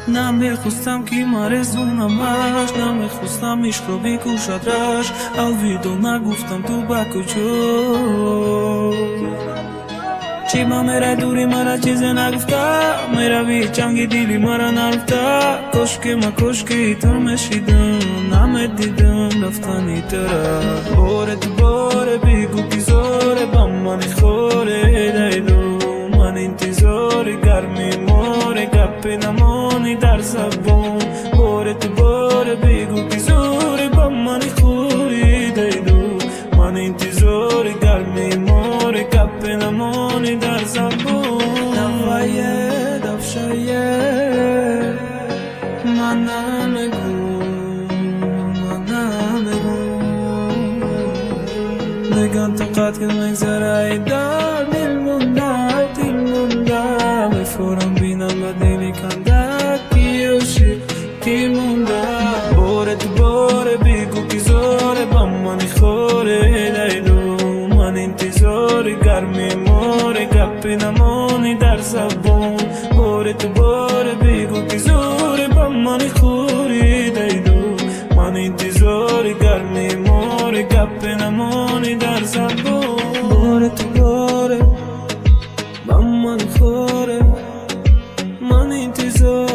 نمیخواستم که مرزونمش، نمیخواستم عشق رو بکشدش. الویدو نگفتم تو با کجا، چی با میره دوری مرا چیزی نگفته، میره بی چنگ دیلی مرا نرفته. کشکی تو مشیدم نمیدیدم رفتنی طرف. باره تو باره بگو که زاره با منی خوره دیدو، من انتظار گرمی ماره گپ نمانی در زبون. باره تو باره بگو که زاره با منی خوره دیدو، من انتظار گرمی ماره گپ نمانی در زبون. نوایه دفشایه من نمیگو نگم تا قد که مگذره ای در دل مونده بفورم بینم و دلی کنده کی مونده. باره تو باره بگو که زاره با منی خوره دیدو، من انتظار گرمی ماره گپ نمانی در زبون. باره تو باره بگو که زاره با منی خوره دیدو، من انتظار گرمی ماره گپ نمانی در زبون. باره تو باره با منی خوره، من انتظار